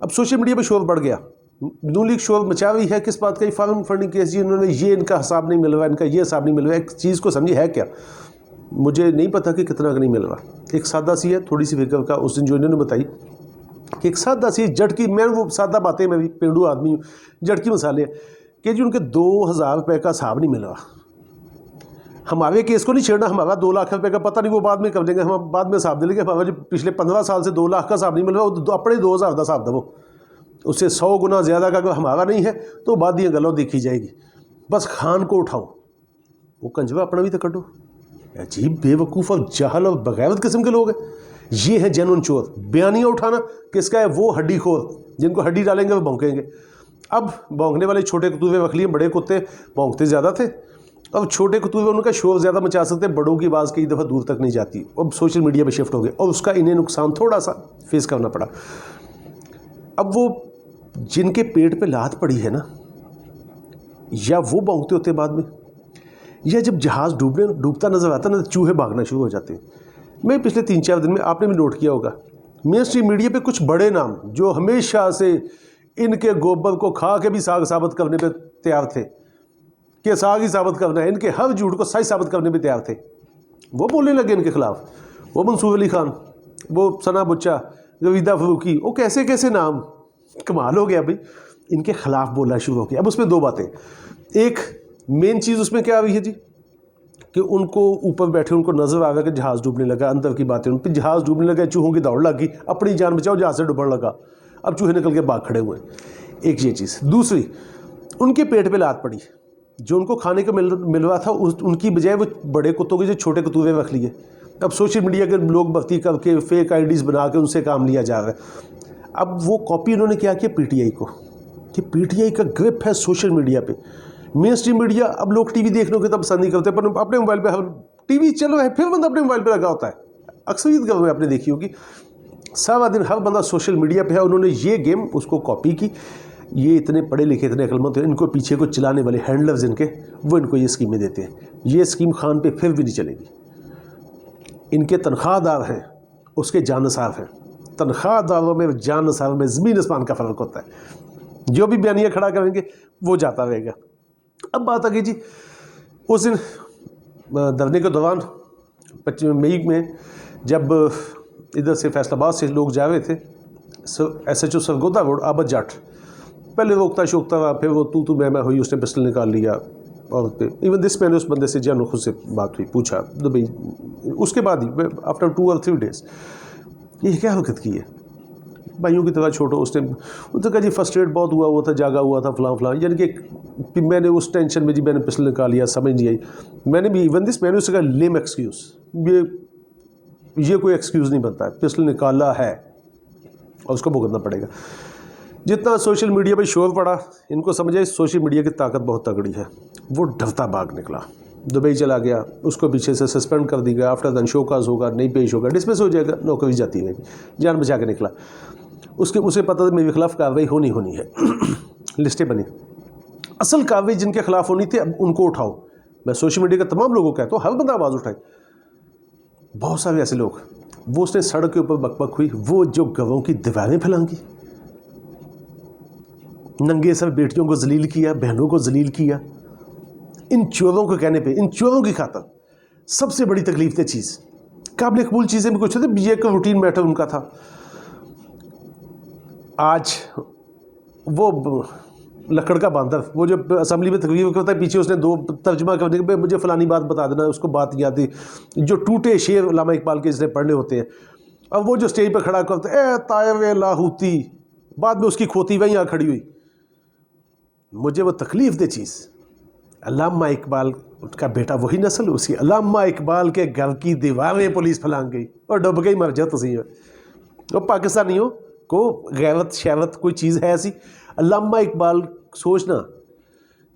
اب social media پہ شور بڑھ گیا, نون لیگ شور مچا رہی ہے کس بات کا, فارم فنڈنگ کیس جی انہوں نے یہ ان کا حساب نہیں مل رہا, ان کا یہ حساب نہیں مل رہا. ایک چیز کو سمجھی ہے کیا, مجھے نہیں پتا کہ کتنا کا نہیں مل رہا. ایک سادہ سی ہے تھوڑی سی فکر کا, اس دن جو انہوں نے بتائی کہ ایک سادہ سی جٹ کی, میں وہ سادہ باتیں, میں بھی پینڈو آدمی ہوں, جٹ کی مثالیں کہ جی ان کے 2000 روپے کا حساب نہیں مل رہا. ہمارے کیس کو نہیں چھیڑنا, ہمارا 2 لاکھ روپے کا پتہ نہیں وہ بعد میں کر دیں گے, ہم بعد میں حساب دے لیں گے. ہمارا جو پچھلے 15 سال سے 2 لاکھ کا حساب نہیں مل رہا, وہ اپنے 2000 کا حساب دو, اس سے 100 گنا زیادہ کا اگر ہمارا نہیں ہے تو بعد یہ گلوں دیکھی جائے گی. بس خان کو اٹھاؤ, وہ کنجوا اپنا بھی تو کٹو. عجیب بے وقوف اور جہل اور بغیرت قسم کے لوگ ہیں. یہ ہیں جینون چور. بیانیہ اٹھانا کس کا ہے, وہ ہڈی خور جن کو ہڈی ڈالیں گے وہ بھونکیں گے. اب بھونکنے والے چھوٹے کتوے رکھ لیے, بڑے کتے بھونکتے زیادہ تھے, اب چھوٹے کتوے ان کا شور زیادہ مچا سکتے ہیں, بڑوں کی آواز کئی دفعہ دور تک نہیں جاتی. اب سوشل میڈیا پہ شفٹ ہو گئے اور اس کا انہیں نقصان تھوڑا سا فیس کرنا پڑا. اب وہ جن کے پیٹ پہ لات پڑی ہے نا, یا وہ بھونکتے ہوتے بعد میں, یا جب جہاز ڈوبتا نظر آتا نا, چوہے بھاگنا شروع ہو جاتے ہیں. میں پچھلے 3-4 دن میں آپ نے بھی نوٹ کیا ہوگا, مین اسٹریم میڈیا پہ کچھ بڑے نام جو ہمیشہ سے ان کے گوبر کو کھا کے بھی ساگ ثابت کرنے پہ تیار تھے کہ ساگ ہی ثابت کرنا ہے, ان کے ہر جھوٹ کو سچ ثابت کرنے پہ تیار تھے, وہ بولنے لگے ان کے خلاف. وہ منصور علی خان, وہ ثنا بچہ, رویدہ فروقی, وہ کیسے کیسے نام, کمال ہو گیا بھائی. ان کے خلاف بولنا شروع ہو گیا. اب اس میں 2 باتیں, ایک مین چیز اس میں کیا آ رہی ہے جی, کہ ان کو اوپر بیٹھے ان کو نظر آ گیا کہ جہاز ڈوبنے لگا, اندر کی باتیں, ان پہ جہاز ڈوبنے لگا, چوہوں کی دوڑ لگ گئی, اپنی جان بچاؤ, جہاز سے ڈوبنے لگا, اب چوہے نکل کے بھاگ کھڑے ہوئے. ایک یہ چیز. دوسری, ان کے پیٹ پہ لات پڑی, جو ان کو کھانے کو مل رہا تھا ان کی بجائے وہ بڑے کتوں کے جو چھوٹے کتوے رکھ لیے. اب سوشل میڈیا کے لوگ بھرتی کر کے فیک آئی ڈیز بنا کے ان سے کام لیا جا رہا ہے. اب وہ کاپی انہوں نے کیا کیا پی ٹی آئی کو, کہ پی ٹی آئی کا گرپ ہے سوشل میڈیا پہ. مین اسٹریم میڈیا, اب لوگ ٹی وی دیکھنے کو تب پسند نہیں کرتے, پر اپنے موبائل پہ ٹی وی چل رہا ہے, پھر بندہ اپنے موبائل پہ لگا ہوتا ہے. اکثریت گھر میں آپ نے دیکھی ہوگی, سارا دن ہر بندہ سوشل میڈیا پہ ہے. انہوں نے یہ گیم اس کو کاپی کی. یہ اتنے پڑھے لکھے, اتنے عقلمند ہیں, ان کو پیچھے کو چلانے والے ہینڈلرز ان کے, وہ ان کو یہ اسکیمیں دیتے ہیں. یہ اسکیم خان پہ پھر بھی نہیں چلے گی. ان کے تنخواہ دار ہیں, اس کے جانصار ہیں. تنخواہ داروں میں جانصاروں میں زمین آسمان کا فرق ہوتا ہے. جو بھی بیانیہ کھڑا کریں گے وہ جاتا رہے گا. اب بات آ گئی جی, اس دن دھرنے کے دوران 25 مئی میں جب ادھر سے فیصل آباد سے لوگ جا رہے تھے, S H O Sargodha road, Abid Jat پہلے روکتا شوکتا رہا, پھر وہ تو میں ہوئی, اس نے پسٹل نکال لیا عورت پہ. ایون دس میں نے اس بندے سے جان خود سے بات ہوئی, پوچھا تو بھائی, اس کے بعد ہی آفٹر 2 or 3 days یہ کیا حرکت کی ہے, بھائیوں کی طرح چھوٹو. اس نے کہا جی فرسٹریٹ بہت ہوا تھا, جاگا ہوا تھا, فلاں فلاں, یعنی کہ میں نے اس ٹینشن میں جی میں نے پسٹل نکال لیا, سمجھ نہیں آئی. میں نے بھی ایون دس میں نے اس سے کہا لیم ایکسکیوز, یہ کوئی ایکسکیوز نہیں بنتا ہے, پسٹل نکالا ہے اور اس کو بھگتنا پڑے گا. جتنا سوشل میڈیا پہ شور پڑا, ان کو سمجھا سوشل میڈیا کی طاقت بہت تگڑی ہے. وہ ڈرتا بھاگ نکلا, دبئی چلا گیا, اس کو پیچھے سے سسپینڈ کر دی گیا. آفٹر دن شو کاز ہوگا, نہیں پیش ہوگا, ڈسمس ہو جائے گا, نوکری جاتی رہے گی. جان بچا کے نکلا. اسے پتہ تھا میرے خلاف کارروائی ہونی ہے. لسٹیں بنی, اصل کارروائی جن کے خلاف ہونی تھی اب ان کو اٹھاؤ. میں سوشل میڈیا کا تمام لوگوں کو کہتا ہوں, ہر بندہ آواز اٹھائے. بہت سارے ایسے لوگ, وہ اس نے سڑک کے اوپر بک بک ہوئی, وہ جو گھروں کی دیواریں پھیلانگی, ننگے سر بیٹیوں کو ذلیل کیا, بہنوں کو ذلیل کیا. ان چوروں کو کہنے پہ, ان چوروں کی خاطر سب سے بڑی تکلیف دہ چیز, قابل قبول چیزیں بھی کچھ ہوتی, یہ ایک روٹین میٹر ان کا تھا. آج وہ لکڑ کا باندر, وہ جو اسمبلی میں تقریر کرتا ہے, پیچھے اس نے 2 ترجمہ کرنے کے, مجھے فلانی بات بتا دینا, اس کو بات یاد ہے, جو ٹوٹے شعر علامہ اقبال کے جس نے پڑھنے ہوتے ہیں. اب وہ جو سٹیج پہ کھڑا کرتا ہے, اے طائر لاہوتی, بعد میں اس کی کھوتی وہیں آ کھڑی ہوئی. مجھے وہ تکلیف دہ چیز, علامہ اقبال کا بیٹا وہی نسل, اسی علامہ اقبال کے گھر کی دیواریں پولیس پھلانگ گئی اور ڈب گئی, مر جاتا سی. وہ پاکستانیوں کو غیرت شہوت کوئی چیز ہے ایسی. علامہ اقبال سوچنا,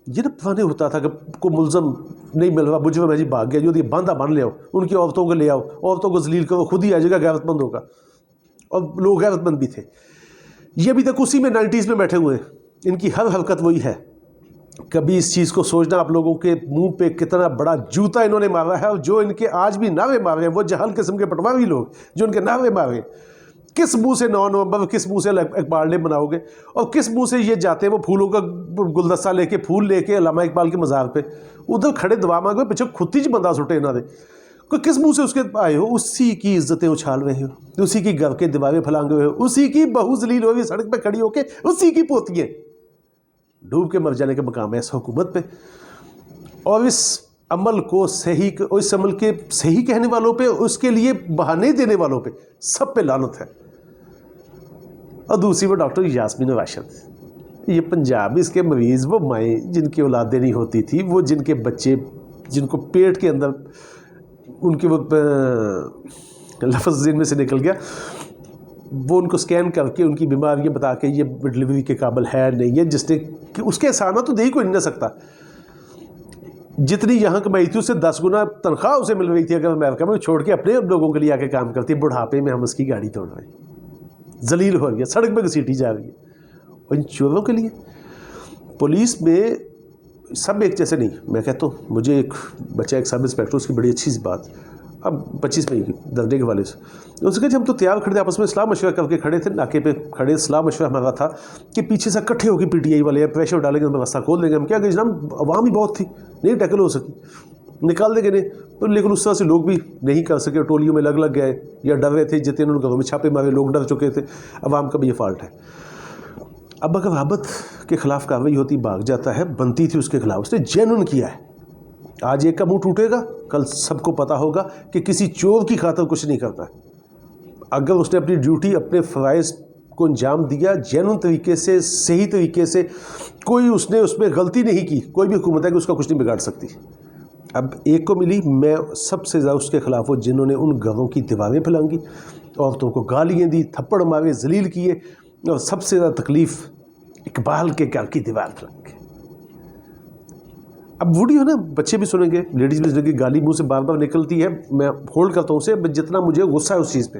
یہ نا پرانے ہوتا تھا کہ کوئی ملزم نہیں مل رہا, مجرم ہے جی بھاگ گیا, جو یہ باندھا باندھ لے آؤ, ان کی عورتوں کو لے آؤ, عورتوں کو ذلیل کرو, خود ہی آ جائے گا, غیرت مند ہوگا. اور لوگ غیرت مند بھی تھے. یہ ابھی تک اسی میں 90s میں بیٹھے ہوئے ہیں, ان کی ہر حرکت وہی ہے. کبھی اس چیز کو سوچنا, آپ لوگوں کے منہ پہ کتنا بڑا جوتا انہوں نے مارا ہے, اور جو ان کے آج بھی نعرے مارے ہیں وہ جہل قسم کے پٹواری لوگ جو ان کے نعرے مارے, کس منہ سے 9 نومبر کس منہ سے اقبال ڈے مناؤ گے؟ اور کس منہ سے یہ جاتے ہیں وہ پھولوں کا گلدستہ لے کے پھول لے کے علامہ اقبال کے مزار پہ ادھر کھڑے دعا مانگو پیچھے کھتی بندہ سٹے نہ دے، کوئی کس منہ سے اس کے آئے ہو؟ اسی کی عزتیں اچھال رہے ہو، اسی کی گھر کے دیواریں پھلانگے ہوئے ہو، اسی کی بہو ذلیل ہوئی سڑک پہ کھڑی ہو کے اسی کی پوتیاں ڈوب کے مر جانے کا مقام ہے اس حکومت پہ۔ اور اس عمل کو صحیح، اس عمل کے صحیح کہنے والوں پہ، اس کے لیے بہانے دینے والوں پہ، سب پہ لعنت ہے۔ اور دوسری وہ ڈاکٹر یاسمین راشد، یہ پنجاب اس کے مریض، وہ مائیں جن کی اولادیں نہیں ہوتی تھی، وہ جن کے بچے جن کو پیٹ کے اندر ان کے وہ لفظ ذہن میں سے نکل گیا، وہ ان کو سکین کر کے ان کی بیماریاں بتا کے یہ ڈلیوری کے قابل ہے نہیں ہے، جس نے کہ اس کے احسانات تو دے ہی کوئی نہیں نہ سکتا۔ جتنی یہاں کمائی تھی اس سے 10 گنا تنخواہ اسے مل رہی تھی اگر امریکہ میں، چھوڑ کے اپنے لوگوں کے لیے آ کے کام کرتی ہے۔ بڑھاپے میں ہم اس کی گاڑی توڑ رہے ہیں، ذلیل ہو رہی ہے، سڑک پہ گھسیٹی جا رہی ہے، اور ان چوروں کے لیے پولیس میں سب ایک جیسے نہیں۔ میں کہتا ہوں مجھے ایک بچہ ایک سب انسپیکٹر، اس کی بڑی اچھی سی بات، اب 25 میں درجے کے والے سے اس کے ہم تو تیار کھڑے تھے، آپس میں صلاح مشورہ کر کے کھڑے تھے، ناکے پہ کھڑے، صلاح مشورہ ہمارا تھا کہ پیچھے سے اکٹھے ہو کے پی ٹی آئی والے پریشر ڈالیں گے، ہم راستہ کھول دیں گے۔ ہم کیا کہ جناب عوام ہی بہت تھی، نہیں ٹیکل ہو سکی، نکال دیں گے نہیں، لیکن اس طرح سے لوگ بھی نہیں کر سکے، ٹولیوں میں لگ گئے یا ڈر رہے تھے، جتنے انہوں نے گھروں میں چھاپے مارے، لوگ ڈر چکے تھے۔ عوام کا بھی یہ فالٹ ہے۔ اب اگر رابط کے خلاف کارروائی ہوتی، بھاگ جاتا ہے، بنتی تھی اس کے خلاف، اس نے جینون کیا ہے۔ آج ایک کا منہ ٹوٹے گا، کل سب کو پتا ہوگا کہ کسی چور کی خاطر کچھ نہیں کرتا ہے۔ اگر اس نے اپنی ڈیوٹی، اپنے فرائض کو انجام دیا جینون طریقے سے، صحیح طریقے سے، کوئی اس نے اس میں غلطی نہیں کی، کوئی بھی حکومت ہے کہ اس کا کچھ نہیں بگاڑ سکتی۔ اب ایک کو ملی، میں سب سے زیادہ اس کے خلاف ہوں جنہوں نے ان گھروں کی دیواریں پھلانگی، عورتوں کو گالیاں دی، تھپڑ مارے، ذلیل کیے، اور سب سے زیادہ تکلیف اقبال کے گھر کی دیوار پھلانگ کے۔ اب ویڈیو نا بچے بھی سنیں گے، لیڈیز بھی سنیں گے، گالی منہ سے بار بار نکلتی ہے، میں ہولڈ کرتا ہوں اسے، جتنا مجھے غصہ ہے اس چیز پہ۔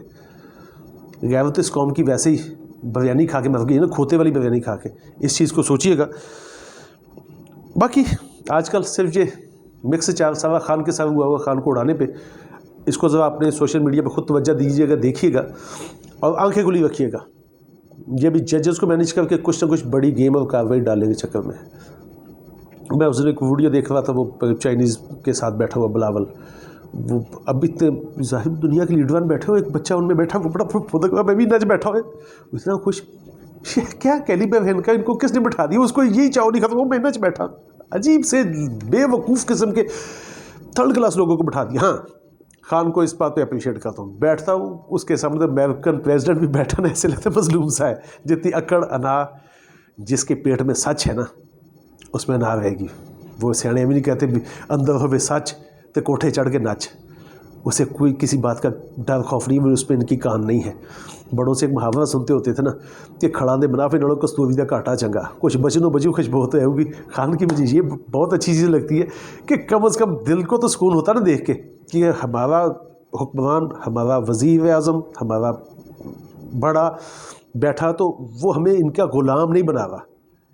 غیرت اس قوم کی ویسے ہی بریانی کھا کے مر گئی نا، کھوتے والی بریانی کھا کے، اس چیز کو سوچیے گا۔ باقی آج کل صرف یہ مکس چار سوا خان کے ساتھ ہوا خان کو اڑانے پہ، اس کو ذرا اپنے سوشل میڈیا پہ خود توجہ دیجیے گا، دیکھیے گا، اور آنکھیں کھلی رکھیے گا۔ یہ بھی ججز کو مینیج کر کے کچھ نہ کچھ بڑی گیم اور کارروائی ڈالنے کے چکر میں۔ میں اس دن ایک ویڈیو دیکھ رہا تھا، وہ چائنیز کے ساتھ بیٹھا ہوا بلاول، وہ اب اتنے ظاہر دنیا کے لیڈران بیٹھے ہوئے، ایک بچہ ان میں بیٹھا، وہ بڑا پھدک میں بھی نچ بیٹھا ہوئے، اتنا خوش، کیا کیلیبر ہے ان کا، ان کو کس نے بٹھا دیا، اس کو یہی چاؤ نہیں ختم، وہ میں نچ بیٹھا۔ عجیب سے بے وقوف قسم کے تھرڈ کلاس لوگوں کو بٹھا دیا۔ ہاں خان کو اس بات پہ اپریشیٹ کرتا ہوں، بیٹھتا ہوں اس کے سامنے امریکن پریزیڈنٹ بھی بیٹھا نا، ایسے لگتا ہے مظلوم سا ہے، جتنی اکڑ انا جس کے پیٹ میں سچ ہے نا اس میں نہ رہے گی۔ وہ سیانے بھی نہیں کہتے اندر ہوئے سچ تو کوٹھے چڑھ کے نچ، اسے کوئی کسی بات کا ڈر خوف نہیں، اس پہ ان کی کان نہیں ہے۔ بڑوں سے ایک محاورہ سنتے ہوتے تھے نا کہ کھڑا دے منافع نڑو کستوری دا کاٹا چنگا، کچھ بچنو بچو خوش بہت ہے ہوگی۔ خان کی مجھے یہ بہت اچھی چیز لگتی ہے کہ کم از کم دل کو تو سکون ہوتا نا دیکھ کے کہ ہمارا حکمران، ہمارا وزیر اعظم، ہمارا بڑا بیٹھا تو وہ ہمیں ان کا غلام نہیں بنا رہا،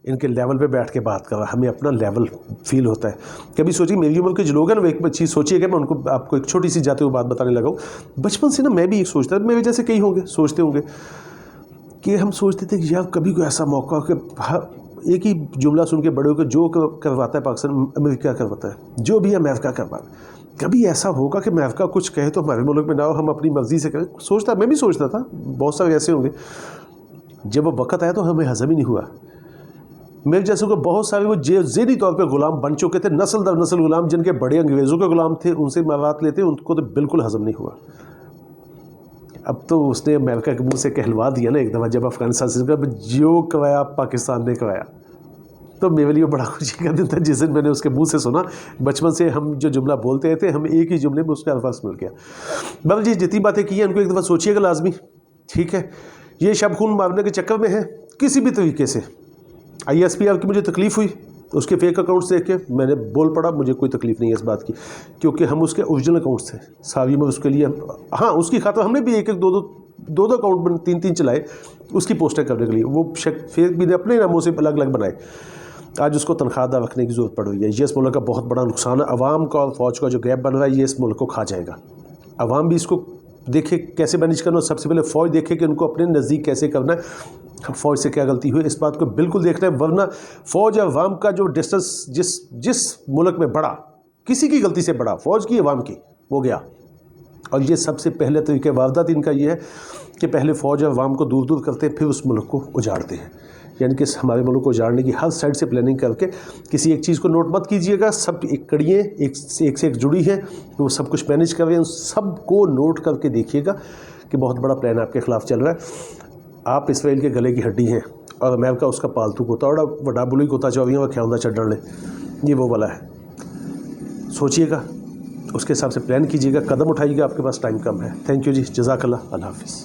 ان کے لیول پہ بیٹھ کے بات کر رہا، ہمیں اپنا لیول فیل ہوتا ہے۔ کبھی سوچیے میری عمر کے جو لوگ ہیں نا، وہ ایک چیز سوچیے کہ میں ان کو آپ کو ایک چھوٹی سی جاتے ہوئے بات بتانے لگا ہوں۔ بچپن سے نا میں بھی ایک سوچتا، میرے جیسے کئی ہوں گے سوچتے ہوں گے کہ ہم سوچتے تھے کہ یار کبھی کوئی ایسا موقع کہ ایک ہی جملہ سن کے بڑے ہو کے جو کرواتا ہے پاکستان امریکہ کرواتا ہے، جو بھی امریکہ کرواتا ہے، کبھی ایسا ہوگا کہ امریکہ کچھ کہے تو ہمارے ملک میں نہ ہو، ہم اپنی مرضی سے کریں۔ سوچتا، میں بھی سوچتا تھا، بہت سارے ایسے ہوں گے۔ جب وہ وقت آیا تو ہمیں ہضم ہی نہیں ہوا۔ میرے جیسے کو بہت سارے وہ ذہنی طور پہ غلام بن چکے تھے، نسل در نسل غلام، جن کے بڑے انگریزوں کے غلام تھے، ان سے مواد لیتے، ان کو تو بالکل ہضم نہیں ہوا۔ اب تو اس نے امریکہ کے منہ سے کہلوا دیا نا ایک دفعہ، جب افغانستان سے جو کروایا پاکستان نے کروایا، تو میرے لیے بڑا خوشی کا دن تھا جس دن میں نے اس کے منہ سے سنا۔ بچپن سے ہم جو جملہ بولتے تھے، ہم ایک ہی جملے میں اس کا الفاظ مل گیا۔ بس جی جتنی باتیں کی ہیں ان کو ایک دفعہ سوچیے گا لازمی، ٹھیک ہے؟ یہ شب خون مارنے کے چکر میں ہے کسی بھی طریقے سے۔ آئی ایس پی آر کی مجھے تکلیف ہوئی، اس کے فیک اکاؤنٹس دیکھ کے میں نے بول پڑا، مجھے کوئی تکلیف نہیں ہے اس بات کی، کیونکہ ہم اس کے اوریجنل اکاؤنٹس تھے ساری میں، اس کے لیے ہاں اس کی خاطر ہم نے بھی ایک ایک دو اکاؤنٹ تین چلائے اس کی پوسٹیں کرنے کے لیے، وہ فیک بھی نے اپنے ناموں سے الگ الگ بنائے۔ آج اس کو تنخواہ دار رکھنے کی ضرورت پڑ رہی ہے۔ یہ اس ملک کا بہت بڑا نقصان ہے، عوام کا اور فوج کا جو گیپ بن رہا ہے یہ اس ملک کو کھا جائے گا۔ عوام بھی اس کو دیکھے کیسے مینیج کرنا. سب سے پہلے فوج دیکھے کہ ان کو اپنے نزدیک کیسے کرنا ہے, فوج سے کیا غلطی ہوئی اس بات کو بالکل دیکھنا ہے, ورنہ فوج اور عوام کا جو ڈسٹنس جس ملک میں بڑھا, کسی کی غلطی سے بڑھا, فوج کی عوام کی, وہ گیا. اور یہ سب سے پہلے طریقہ واردات ان کا یہ ہے کہ پہلے فوج اور عوام کو دور دور کرتے ہیں, پھر اس ملک کو اجاڑتے ہیں. یعنی کہ ہمارے ملک کو اجاڑنے کی ہر سائڈ سے پلاننگ کر کے, کسی ایک چیز کو نوٹ مت کیجیے گا, سب ایک کڑیاں ایک سے ایک جڑی ہیں, وہ سب کچھ مینیج کر رہے ہیں. سب کو نوٹ کر کے دیکھیے گا کہ بہت بڑا پلان آپ کے خلاف چل رہا ہے. آپ اسرائیل کے گلے کی ہڈی ہیں اور امریکہ اس کا پالتو کوتا, اور وڈا بلی کوتا چوبیاں وہ کھیوندا چڈن لے, یہ وہ والا ہے. سوچیے گا, اس کے حساب سے پلان کیجیے گا, قدم اٹھائیے گا, آپ کے پاس ٹائم کم ہے. تھینک یو جی, جزاک اللہ, اللہ حافظ.